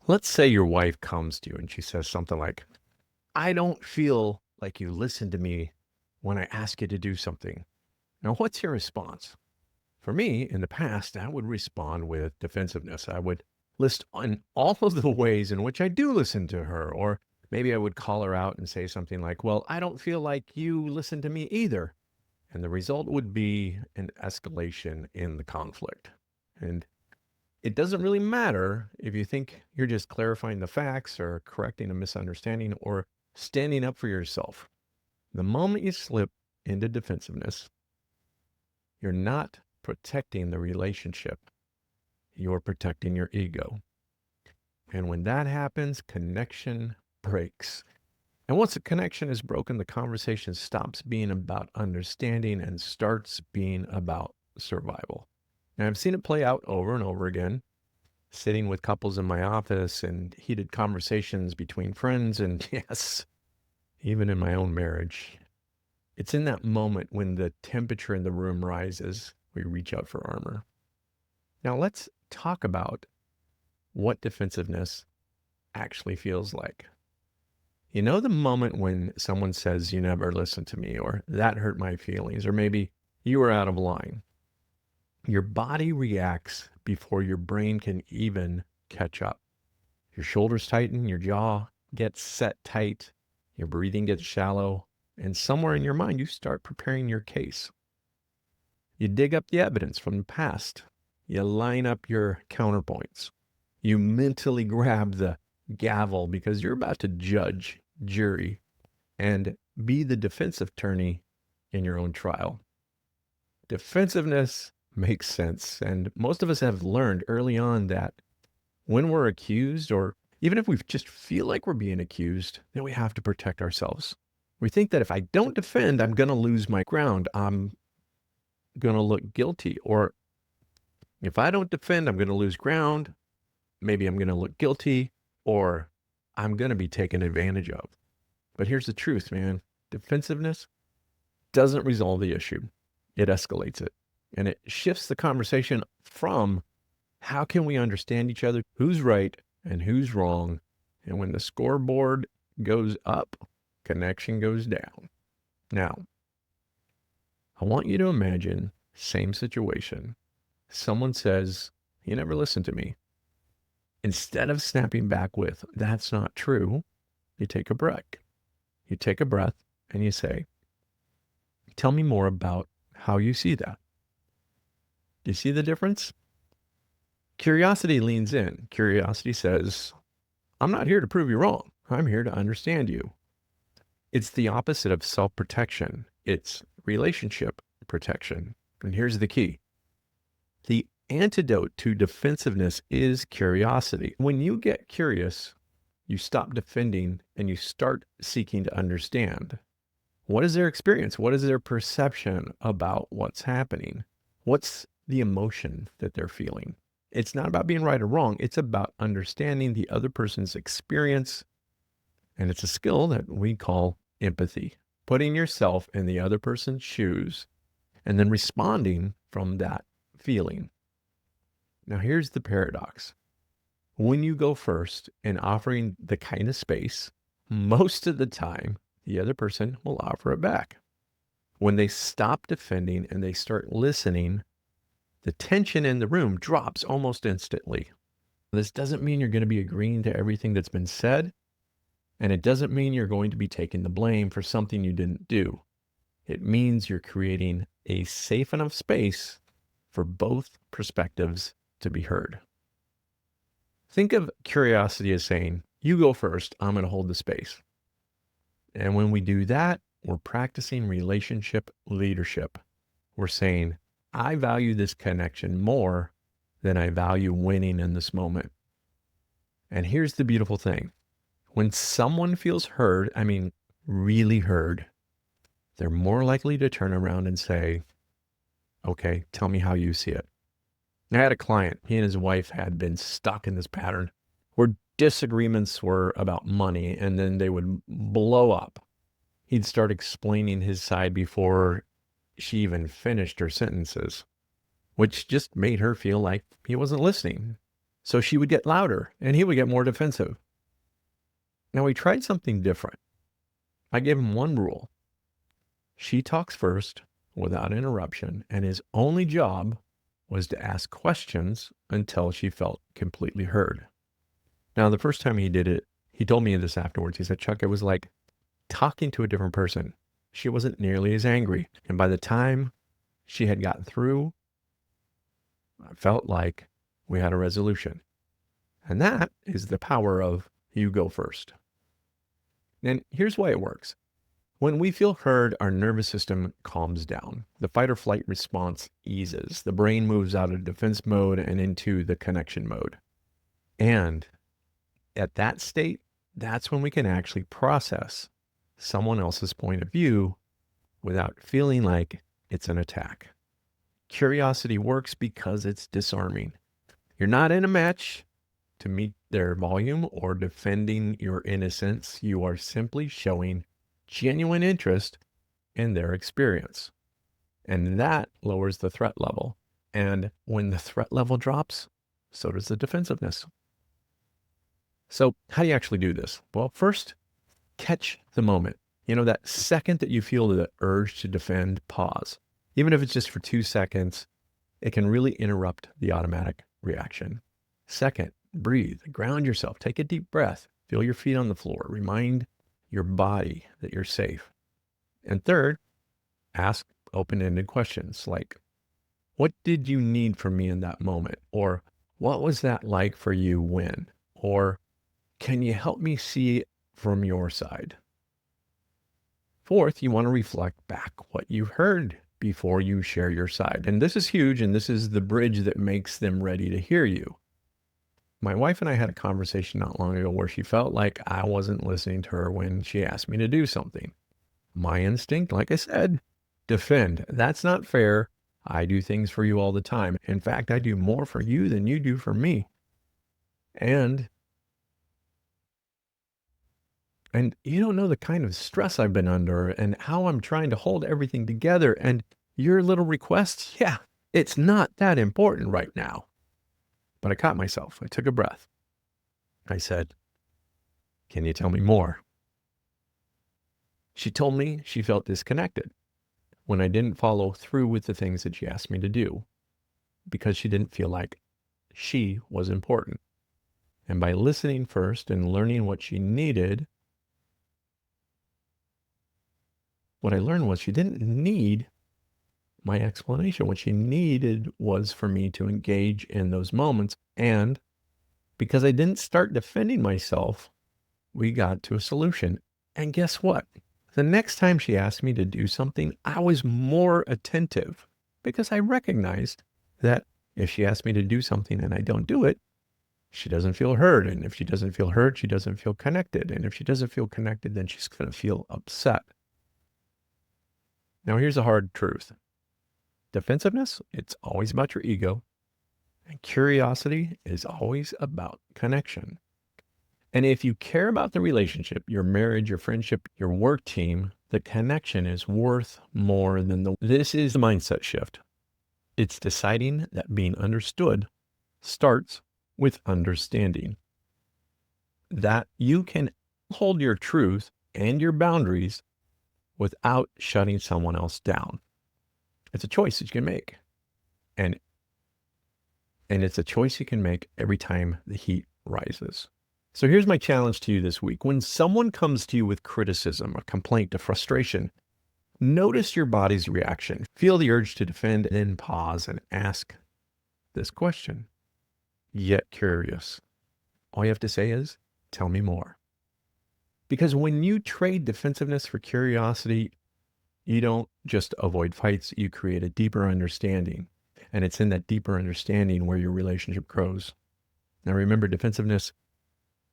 Let's say your wife comes to you and she says something like, I don't feel like you listen to me when I ask you to do something. Now, what's your response? For me, in the past, I would respond with defensiveness. I would list on all of the ways in which I do listen to her, or maybe I would call her out and say something like, well, I don't feel like you listen to me either. And the result would be an escalation in the conflict. And it doesn't really matter if you think you're just clarifying the facts or correcting a misunderstanding or standing up for yourself. The moment you slip into defensiveness, you're not protecting the relationship, you're protecting your ego. And when that happens, connection breaks. And once the connection is broken, the conversation stops being about understanding and starts being about survival. And I've seen it play out over and over again, sitting with couples in my office and heated conversations between friends, and yes, even in my own marriage. It's in that moment when the temperature in the room rises, we reach out for armor. Now, let's talk about what defensiveness actually feels like. You know, the moment when someone says, you never listen to me, or that hurt my feelings, or maybe you were out of line. Your body reacts before your brain can even catch up. Your shoulders tighten, your jaw gets set tight, your breathing gets shallow, and somewhere in your mind, you start preparing your case. You dig up the evidence from the past. You line up your counterpoints. You mentally grab the gavel because you're about to judge, jury, and be the defense attorney in your own trial. Defensiveness makes sense, and most of us have learned early on that when we're accused, or even if we just feel like we're being accused, then we have to protect ourselves. We think that if I don't defend, I'm going to lose my ground. I'm going to look guilty. Or if I don't defend, I'm going to lose ground. Maybe I'm going to look guilty, or I'm going to be taken advantage of. But here's the truth, man. Defensiveness doesn't resolve the issue. It escalates it. And it shifts the conversation from how can we understand each other, who's right and who's wrong. And when the scoreboard goes up, connection goes down. Now, I want you to imagine, same situation. Someone says, you never listen to me. Instead of snapping back with, that's not true, you take a break. You take a breath and you say, tell me more about how you see that. Do you see the difference? Curiosity leans in. Curiosity says, I'm not here to prove you wrong. I'm here to understand you. It's the opposite of self-protection. It's relationship protection. And here's the key. The antidote to defensiveness is curiosity. When you get curious, you stop defending and you start seeking to understand. What is their experience? What is their perception about what's happening? What's the emotion that they're feeling? It's not about being right or wrong. It's about understanding the other person's experience. And it's a skill that we call empathy, putting yourself in the other person's shoes and then responding from that feeling. Now, here's the paradox. When you go first and offering the kind of space, most of the time, the other person will offer it back. When they stop defending and they start listening, the tension in the room drops almost instantly. This doesn't mean you're going to be agreeing to everything that's been said, and it doesn't mean you're going to be taking the blame for something you didn't do. It means you're creating a safe enough space for both perspectives to be heard. Think of curiosity as saying, you go first, I'm going to hold the space. And when we do that, we're practicing relationship leadership. We're saying, I value this connection more than I value winning in this moment. And here's the beautiful thing. When someone feels heard, I mean, really heard, they're more likely to turn around and say, okay, tell me how you see it. I had a client, he and his wife had been stuck in this pattern where disagreements were about money and then they would blow up. He'd start explaining his side before she even finished her sentences, which just made her feel like he wasn't listening. So she would get louder and he would get more defensive. Now we tried something different. I gave him one rule. She talks first without interruption, and his only job was to ask questions until she felt completely heard. Now, the first time he did it, he told me this afterwards. He said, Chuck, it was like talking to a different person. She wasn't nearly as angry. And by the time she had gotten through, I felt like we had a resolution. And that is the power of you go first. And here's why it works. When we feel heard, our nervous system calms down. The fight or flight response eases. The brain moves out of defense mode and into the connection mode. And at that state, that's when we can actually process someone else's point of view without feeling like it's an attack. Curiosity works because it's disarming. You're not in a match to meet their volume or defending your innocence. You are simply showing genuine interest in their experience. And that lowers the threat level. And when the threat level drops, so does the defensiveness. So how do you actually do this? Well, first, catch the moment. That second that you feel the urge to defend, pause. Even if it's just for 2 seconds, it can really interrupt the automatic reaction. Second, breathe, ground yourself, take a deep breath, feel your feet on the floor, remind your body that you're safe. And third, ask open-ended questions like, what did you need from me in that moment? Or what was that like for you when? Or can you help me see it from your side? Fourth, you want to reflect back what you heard before you share your side. And this is huge, and this is the bridge that makes them ready to hear you. My wife and I had a conversation not long ago where she felt like I wasn't listening to her when she asked me to do something. My instinct, like I said, defend. That's not fair. I do things for you all the time. In fact, I do more for you than you do for me. And you don't know the kind of stress I've been under and how I'm trying to hold everything together. And your little requests, yeah, it's not that important right now. But I caught myself. I took a breath. I said, can you tell me more? She told me she felt disconnected when I didn't follow through with the things that she asked me to do because she didn't feel like she was important. And by listening first and learning what she needed, what I learned was she didn't need my explanation. What she needed was for me to engage in those moments. And because I didn't start defending myself, we got to a solution. And guess what? The next time she asked me to do something, I was more attentive because I recognized that if she asked me to do something and I don't do it, she doesn't feel heard. And if she doesn't feel heard, she doesn't feel connected. And if she doesn't feel connected, then she's going to feel upset. Now, here's a hard truth. Defensiveness, it's always about your ego. And curiosity is always about connection. And if you care about the relationship, your marriage, your friendship, your work team, the connection is worth more than This is the mindset shift. It's deciding that being understood starts with understanding. That you can hold your truth and your boundaries without shutting someone else down. It's a choice that you can make. And it's a choice you can make every time the heat rises. So here's my challenge to you this week. When someone comes to you with criticism, a complaint, a frustration, notice your body's reaction. Feel the urge to defend, then pause and ask this question. Yet curious. All you have to say is, tell me more. Because when you trade defensiveness for curiosity, you don't just avoid fights, you create a deeper understanding. And it's in that deeper understanding where your relationship grows. Now remember, defensiveness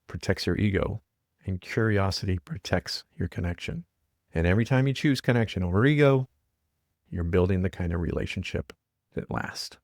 protects your ego and curiosity protects your connection. And every time you choose connection over ego, you're building the kind of relationship that lasts.